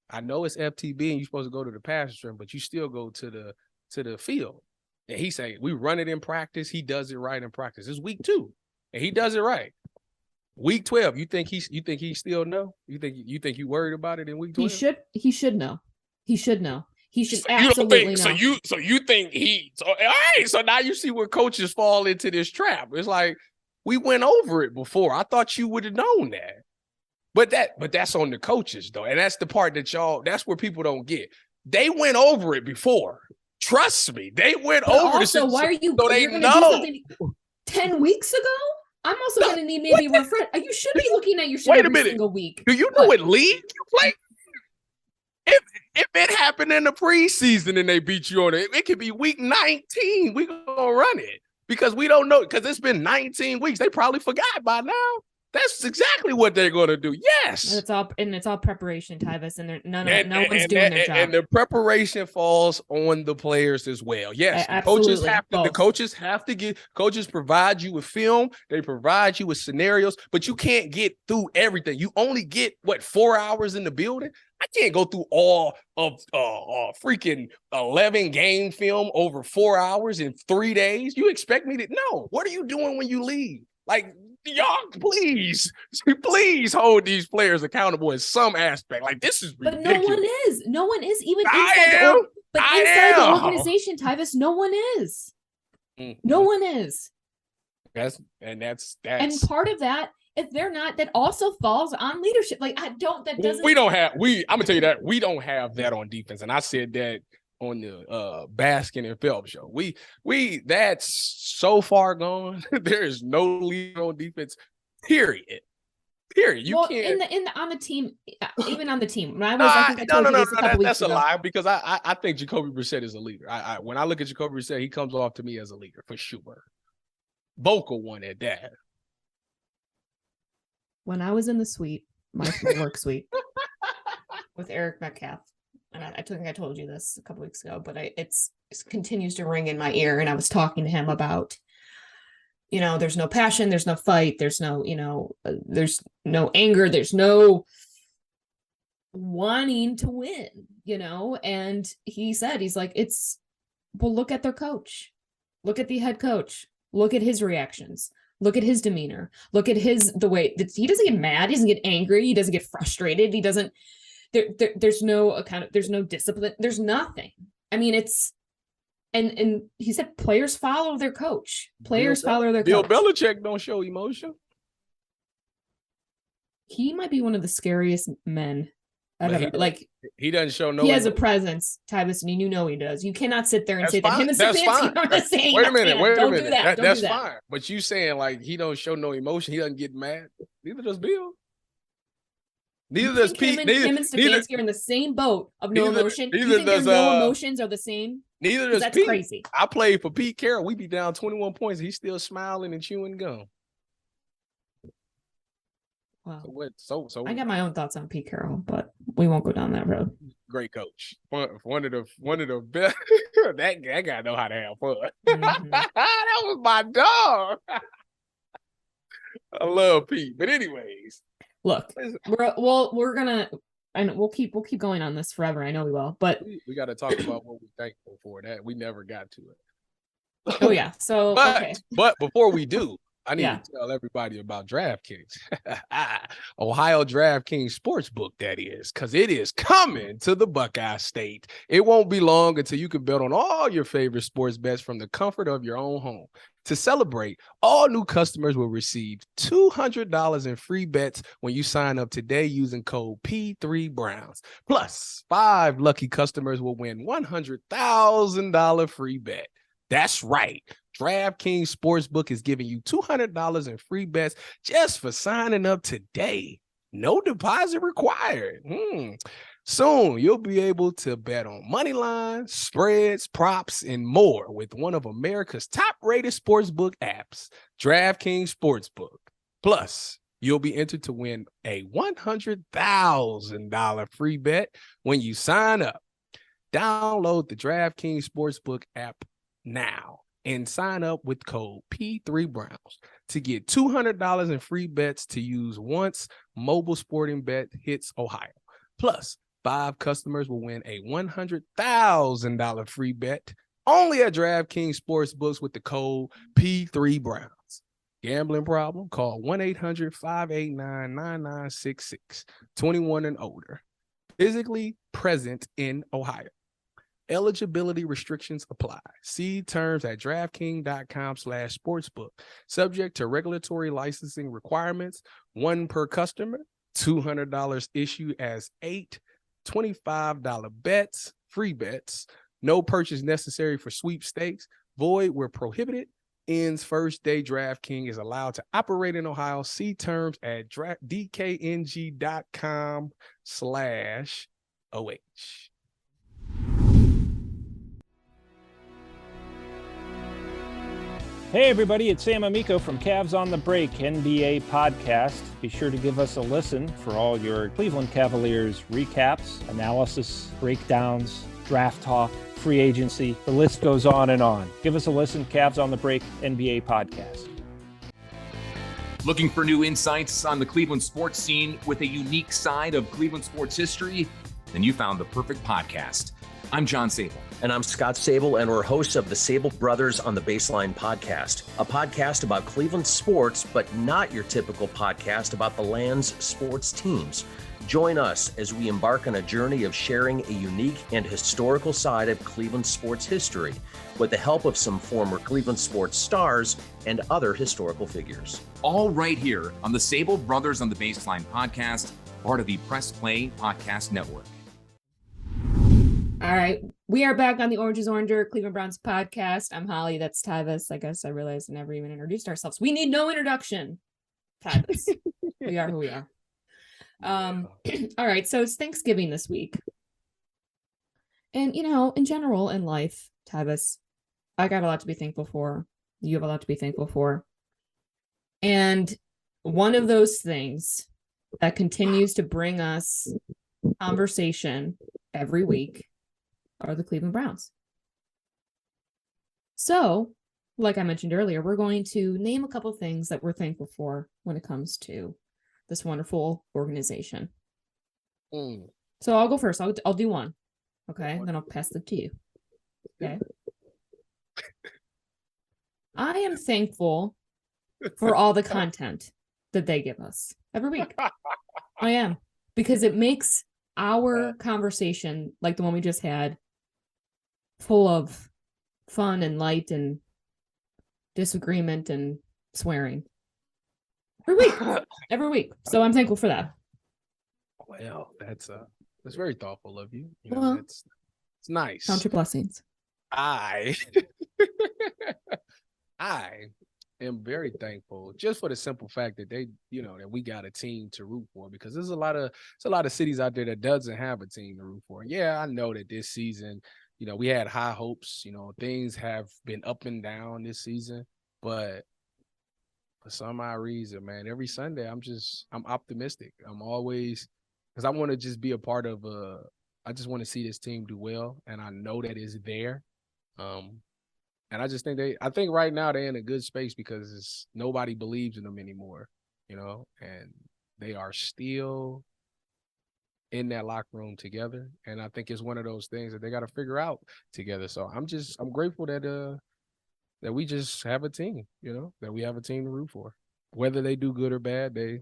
I know it's FTB and you're supposed to go to the pasture, but you still go to the field. And he say, we run it in practice. He does it right in practice. It's week 2 and he does it right. Week 12, you think he still know? You think you worried about it in week 12? He should know. He should know. He should absolutely know. So you think all right. So now you see where coaches fall into this trap. It's like, we went over it before. I thought you would have known that. But that's on the coaches though. And that's the part that's where people don't get. They went over it before. Trust me. They went over it. So why are you so they know 10 weeks ago? I'm also going to need maybe refresh. You should be looking at your shit every single week. Do you know what league you play? If it happened in the preseason and they beat you on it, it could be week 19. We gonna run it because we don't know because it's been 19 weeks. They probably forgot by now. That's exactly what they're gonna do. Yes, and it's all preparation, Tyvis, and no one's doing their job. And the preparation falls on the players as well. Yes, coaches provide you with film. They provide you with scenarios, but you can't get through everything. You only get 4 hours in the building. I can't go through all of freaking 11 game film over 4 hours in 3 days. You expect me to? No. What are you doing when you leave? Like, y'all, please hold these players accountable in some aspect. Like, this is ridiculous. But no one is even inside the organization, Tyvis. No one is. Mm-hmm. No one is. And part of that, if they're not, that also falls on leadership. Like, I'm gonna tell you that we don't have that on defense. And I said that on the Baskin and Phelps show. We that's so far gone. There is no leader on defense, period. You can't on the team, even on the team. When I told you this a couple weeks ago. That's a lie because I think Jacoby Brissett is a leader. When I look at Jacoby Brissett, he comes off to me as a leader for sure. Vocal one at that. When I was in the suite, my work suite with Eric Metcalf, and I think I told you this a couple weeks ago, but it continues to ring in my ear. And I was talking to him about, there's no passion, there's no fight, there's no, there's no anger, there's no wanting to win, and he said, he's like, look at their coach, look at the head coach, look at his reactions. Look at his demeanor. Look at the way that he doesn't get mad. He doesn't get angry. He doesn't get frustrated. He doesn't. There's no there's no discipline. There's nothing. I mean, it's and he said players follow their coach. Players follow their coach. Bill Belichick don't show emotion. He might be one of the scariest men. He doesn't show no. He has a presence, Tyvis, and you know he does. You cannot sit there and say that him and Stefanski are the same. Wait a minute. Don't do that. That's fine. But you saying like he don't show no emotion, he doesn't get mad. Neither does Bill. Neither does Pete. Him and Stefanski are in the same boat of no emotion. You think their no emotions are the same? Neither does Pete. That's crazy. I played for Pete Carroll. We be down 21 points. He's still smiling and chewing gum. Wow. So I got my own thoughts on Pete Carroll, but we won't go down that road. Great coach. One of the best. that guy know how to have fun. Mm-hmm. That was my dog. I love Pete. But anyways, look, we're gonna, and we'll keep going on this forever. I know we will, but we got to talk about what we're thankful for. That we never got to it. Oh yeah. So but before we do. I need Yeah. to tell everybody about DraftKings. Ohio DraftKings Sportsbook, that is, because it is coming to the Buckeye State. It won't be long until you can bet on all your favorite sports bets from the comfort of your own home. To celebrate, all new customers will receive $200 in free bets when you sign up today using code P3Browns. Plus, 5 lucky customers will win $100,000 free bet. That's right. DraftKings Sportsbook is giving you $200 in free bets just for signing up today. No deposit required. Soon, you'll be able to bet on money lines, spreads, props, and more with one of America's top-rated sportsbook apps, DraftKings Sportsbook. Plus, you'll be entered to win a $100,000 free bet when you sign up. Download the DraftKings Sportsbook app now and sign up with code P3Browns to get $200 in free bets to use once mobile sporting bet hits Ohio. Plus, 5 customers will win a $100,000 free bet only at DraftKings Sportsbooks with the code P3Browns. Gambling problem? Call 1-800-589-9966. 21 and older. Physically present in Ohio. Eligibility restrictions apply. See terms at DraftKings.com/sportsbook. Subject to regulatory licensing requirements. 1 per customer. $200 issued as 8 $25 bets, free bets. No purchase necessary for sweepstakes. Void where prohibited. Ends first day. DraftKings is allowed to operate in Ohio. See terms at DKNG.com/OH. Hey everybody, it's Sam Amico from Cavs on the Break NBA podcast. Be sure to give us a listen for all your Cleveland Cavaliers recaps, analysis, breakdowns, draft talk, free agency. The list goes on and on. Give us a listen, Cavs on the Break NBA podcast. Looking for new insights on the Cleveland sports scene with a unique side of Cleveland sports history? Then you found the perfect podcast. I'm John Sable. And I'm Scott Sable, and we're hosts of the Sable Brothers on the Baseline podcast, a podcast about Cleveland sports, but not your typical podcast about the land's sports teams. Join us as we embark on a journey of sharing a unique and historical side of Cleveland sports history with the help of some former Cleveland sports stars and other historical figures. All right here on the Sable Brothers on the Baseline podcast, part of the Press Play Podcast Network. All right. We are back on the Orange is Oranger Cleveland Browns podcast. I'm Holly. That's Tyvis. I guess I realized I never even introduced ourselves. We need no introduction. Tyvis. We are who we are. All right. So it's Thanksgiving this week. And, you know, in general, in life, Tyvis, I got a lot to be thankful for. You have a lot to be thankful for. And one of those things that continues to bring us conversation every week are the Cleveland Browns. So, like I mentioned earlier, we're going to name a couple things that we're thankful for when it comes to this wonderful organization. So I'll go first. I'll do one. Okay, then I'll pass it to you. Okay. I am thankful for all the content that they give us every week. I am, because it makes our conversation, like the one we just had, full of fun and light and disagreement and swearing every week. So I'm thankful for that. Well, that's very thoughtful of you. You know, Well, it's nice. Count your blessings. I am very thankful just for the simple fact that that we got a team to root for, because there's a lot of cities out there that doesn't have a team to root for. And yeah, I know that this season, we had high hopes. Things have been up and down this season, but for some odd reason, man, every Sunday I'm optimistic. I'm always, because I want to just be a part of I just want to see this team do well, and I know that it's there. And I just think I think right now they're in a good space because nobody believes in them anymore, and they are still in that locker room together. And I think it's one of those things that they got to figure out together. So I'm grateful that that we just have a team, that we have a team to root for. Whether they do good or bad, they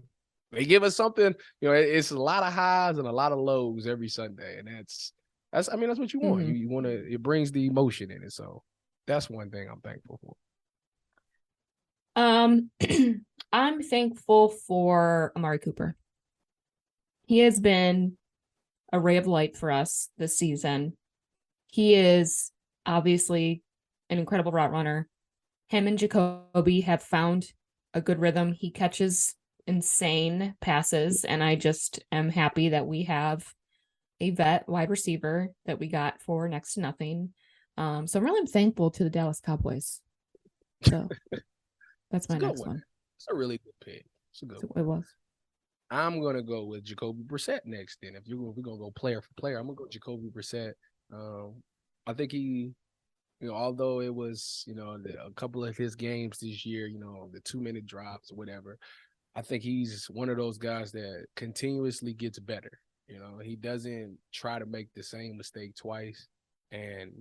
give us something. It's a lot of highs and a lot of lows every Sunday, and that's what you want. Mhm. You want to. It brings the emotion in it, so that's one thing I'm thankful for. I'm thankful for Amari Cooper. He has been a ray of light for us this season. He is obviously an incredible route runner. Him and Jacoby have found a good rhythm. He catches insane passes, and I just am happy that we have a vet wide receiver that we got for next to nothing. So I'm really thankful to the Dallas Cowboys. So that's my next one. It's a really good pick. It's a good one. It was. I'm gonna go with Jacoby Brissett next. Then, if we're gonna go player for player, I'm gonna go Jacoby Brissett. I think he, although it was, a couple of his games this year, the 2-minute drops or whatever, I think he's one of those guys that continuously gets better. He doesn't try to make the same mistake twice. And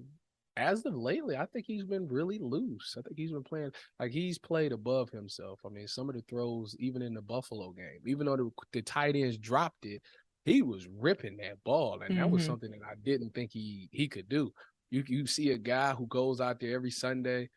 as of lately, I think he's been really loose. I think he's been playing like he's played above himself. I mean, some of the throws, even in the Buffalo game, even though the tight ends dropped it, he was ripping that ball. And that was something that I didn't think he could do. You see a guy who goes out there every Sunday,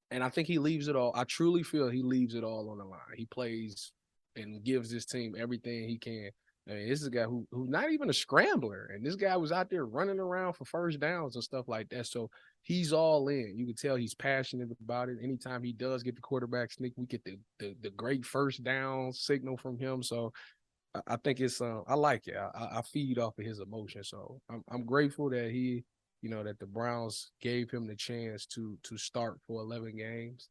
and I think he leaves it all. I truly feel he leaves it all on the line. He plays and gives his team everything he can. I mean, this is a guy who's not even a scrambler, and this guy was out there running around for first downs and stuff like that. So he's all in. You can tell he's passionate about it. Anytime he does get the quarterback sneak, we get the great first down signal from him. So I think it's I like it. I feed off of his emotion. So I'm grateful that he, that the Browns gave him the chance to start for 11 games.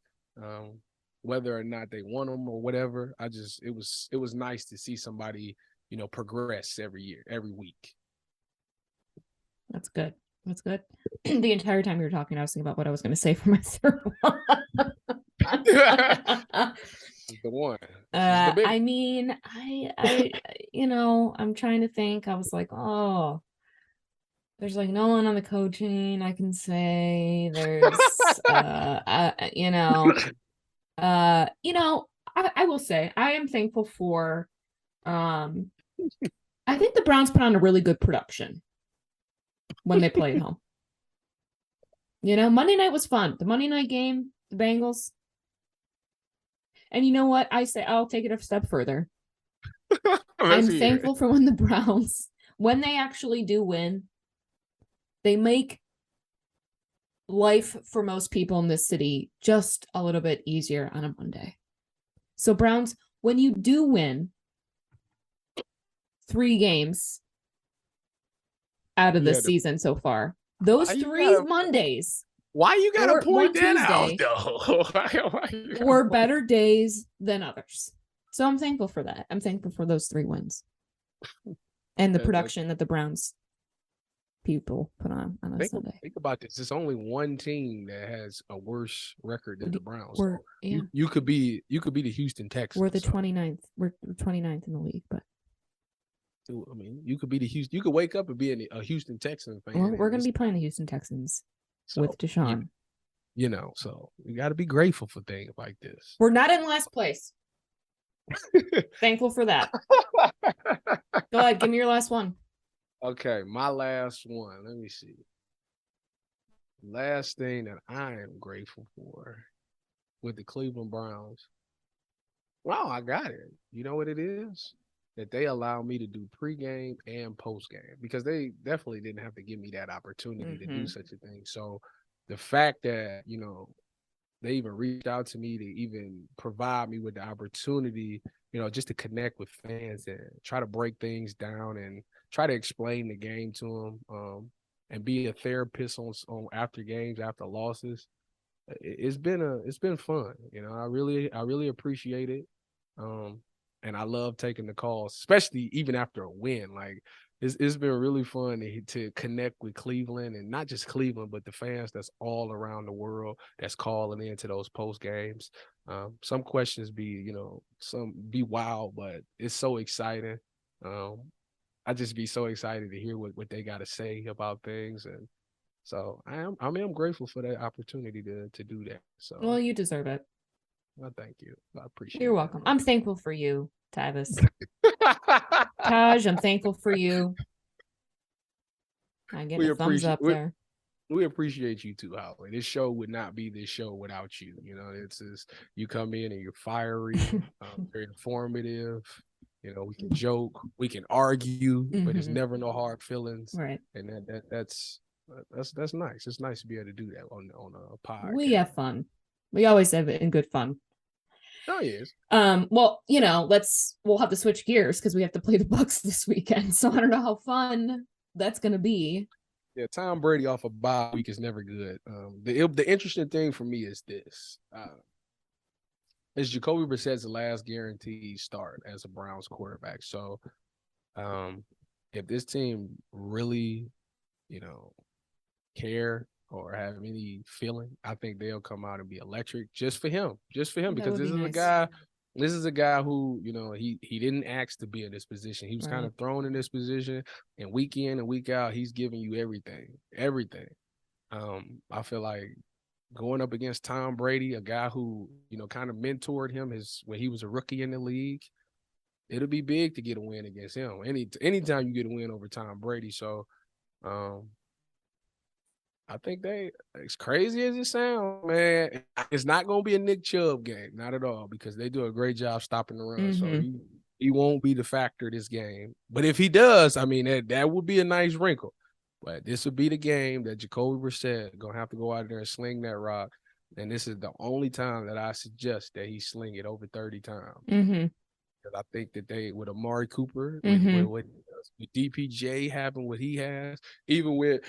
Whether or not they won them or whatever, it was nice to see somebody, progress every year, every week. That's good. That's good. The entire time you were talking, I was thinking about what I was going to say for my third one. The one. I mean, I I'm trying to think. I was like, oh, there's like no one on the coaching I can say. There's, I will say I am thankful for, I think the Browns put on a really good production when they played home. Monday night was fun. The Monday night game, the Bengals. And you know what? I say I'll take it a step further. I'm thankful for when the Browns, when they actually do win, they make life for most people in this city just a little bit easier on a Monday. So Browns, when you do win 3 games out of the season so far, those 3 Mondays. Why you gotta point that out, though? Were better days than others. So I'm thankful for that. I'm thankful for those 3 wins and the production that the Browns people put on a Sunday. Think about this. There's only one team that has a worse record than the Browns. Yeah. You could be the Houston Texans. We're the 29th. We're 29th in the league, but I mean, you could be the Houston. You could wake up and be a Houston Texans fan. Well, we're going to be playing the Houston Texans with Deshaun. So you got to be grateful for things like this. We're not in last place. Thankful for that. Go ahead, give me your last one. Okay, my last one. Let me see. Last thing that I am grateful for with the Cleveland Browns. Wow, I got it. You know what it is? That they allow me to do pregame and postgame, because they definitely didn't have to give me that opportunity to do such a thing. So the fact that, they even reached out to me to even provide me with the opportunity, just to connect with fans and try to break things down and try to explain the game to them, and be a therapist on after games, after losses. It's been fun. I really appreciate it. And I love taking the calls, especially even after a win. Like it's been really fun to connect with Cleveland, and not just Cleveland, but the fans that's all around the world that's calling into those post games. Some questions some be wild, but it's so exciting. I just be so excited to hear what they got to say about things, and So I'm grateful for that opportunity to do that. So Well, you deserve it. well, thank you. I appreciate You're that, welcome. man. I'm thankful for you, Tyvis. Taj, I'm thankful for you. I get we a thumbs appreciate up there. we appreciate you too, Holly. This show would not be this show without you. You know, it's just, you come in and you're fiery, very informative. You know, we can joke, we can argue, but it's never no hard feelings. Right. And that's nice. It's nice to be able to do that on a podcast. We have fun. We always have it in good fun. Oh yes. Well, we'll have to switch gears because we have to play the Bucs this weekend. So I don't know how fun that's gonna be. Yeah, Tom Brady off a bye week is never good. The interesting thing for me is this. It's Jacoby Brissett's last guaranteed start as a Browns quarterback. So if this team really, care or have any feeling, I think they'll come out and be electric just for him, because this is a guy who, he didn't ask to be in this position. He was kind of thrown in this position, and week in and week out, he's giving you everything. I feel like going up against Tom Brady, a guy who, kind of mentored him when he was a rookie in the league, it'll be big to get a win against him. Anytime you get a win over Tom Brady. So, I think as crazy as it sounds, man, it's not going to be a Nick Chubb game, not at all, because they do a great job stopping the run. So he won't be the factor this game. But if he does, I mean, that would be a nice wrinkle. But this would be the game that Jacoby Brissett going to have to go out there and sling that rock. And this is the only time that I suggest that he sling it over 30 times. Because I think that with Amari Cooper, with DPJ having what he has, even with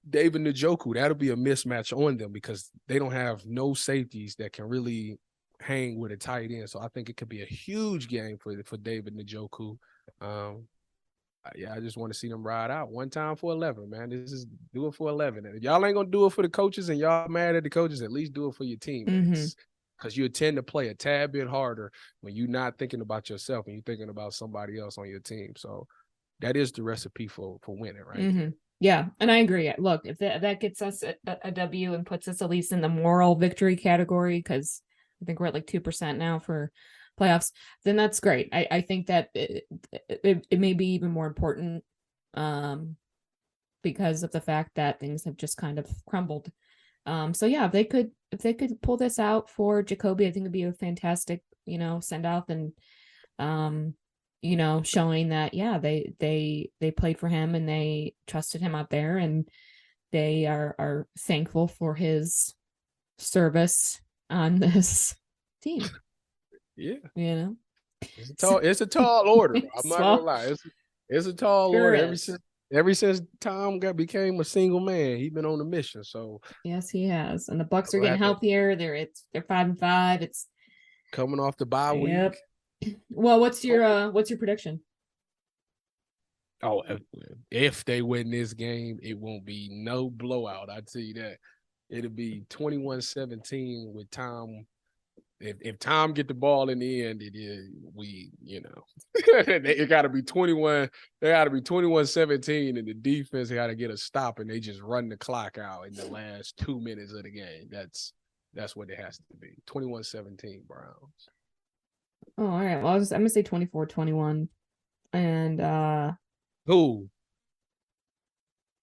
David Njoku, that'll be a mismatch on them because they don't have no safeties that can really hang with a tight end. So I think it could be a huge game for David Njoku. I just want to see them ride out one time for 11, man. This is do it for 11. And if y'all ain't going to do it for the coaches and y'all mad at the coaches, at least do it for your teammates. Because you tend to play a tad bit harder when you're not thinking about yourself and you're thinking about somebody else on your team. So that is the recipe for winning, right? Yeah, and I agree. Look, if that gets us a W and puts us at least in the moral victory category, because I think we're at like 2% now for playoffs, then that's great. I think that it may be even more important because of the fact that things have just kind of crumbled. So yeah, if they could pull this out for Jacoby, I think it'd be a fantastic, send off and showing that, yeah, they played for him and they trusted him out there and they are thankful for his service on this team. Yeah. It's a tall order. I'm not gonna lie. It's a tall order. Ever since Tom became a single man, he's been on a mission. So yes, he has. And the Bucs are getting healthier. They're 5-5. It's coming off the bye week. Well, what's your prediction? Oh, if they win this game, it won't be no blowout. I'd tell you that. It'll be 21-17 with Tom. If Tom get the ball in the end, it got to be 21. They got to be 21-17, and the defense got to get a stop, and they just run the clock out in the last 2 minutes of the game. That's what it has to be. 21-17 Browns. Oh, all right. Well, I'm gonna say 24-21, and who?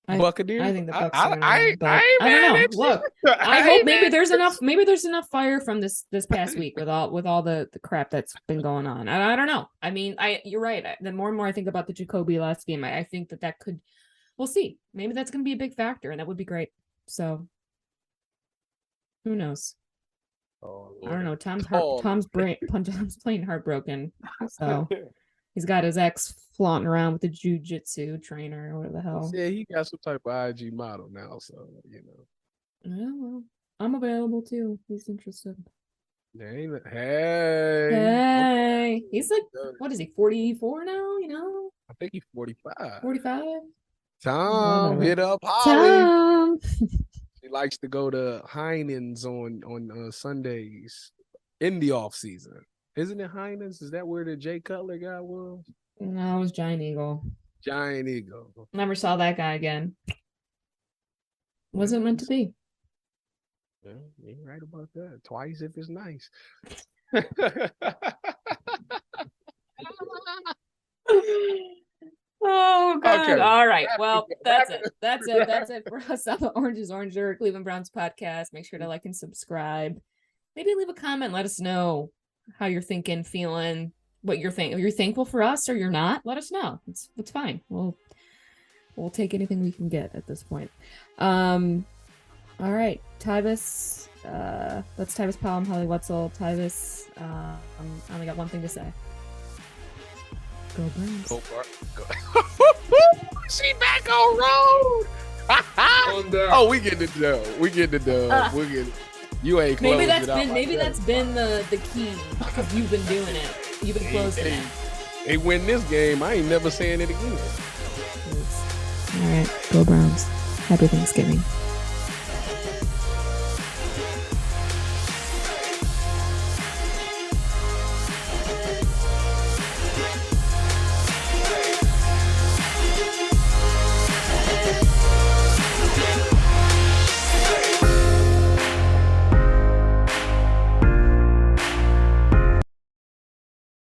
Buccaneers. I think the Bucs are gonna win, but I don't know. Look, I hope maybe there's enough fire from this past week with all the crap that's been going on. I don't know. I mean, you're right. The more and more I think about the Jacoby last game, I think that could. We'll see. Maybe that's gonna be a big factor, and that would be great. So, who knows? Oh, I don't know. Tom's playing heartbroken. So he's got his ex flaunting around with the jiu-jitsu trainer or whatever the hell. Yeah, he got some type of IG model now, so Yeah, well, I'm available too. He's interested. Hey. Okay. He's like, what is he, 44 now? I think he's 45. 45? Tom, Whatever. hit up Holly. Tom. He likes to go to Heinen's on Sundays in the off season. Isn't it Heinen's? Is that where the Jay Cutler guy was? No, it was Giant Eagle. Giant Eagle. Never saw that guy again. Wasn't meant to be. Yeah, you ain't right about that. Twice if it's nice. Oh God. Okay. All right. Well, that's it. That's it. That's it for us on the Orange is Oranger Cleveland Browns podcast. Make sure to like and subscribe. Maybe leave a comment. Let us know how you're thinking, feeling, what you're thinking. If you're thankful for us or you're not, let us know. It's fine. We'll take anything we can get at this point. All right, Tyvis. That's Tyvis Palm, Holly Wetzel. Tyvis. I only got one thing to say. Go Browns. Go. She back on road. Oh, we get the dub. We get the dub. We get it. You ain't closed Maybe that's been the key because you've been doing it. You've been closing it. They win this game. I ain't never saying it again. All right, go Browns. Happy Thanksgiving.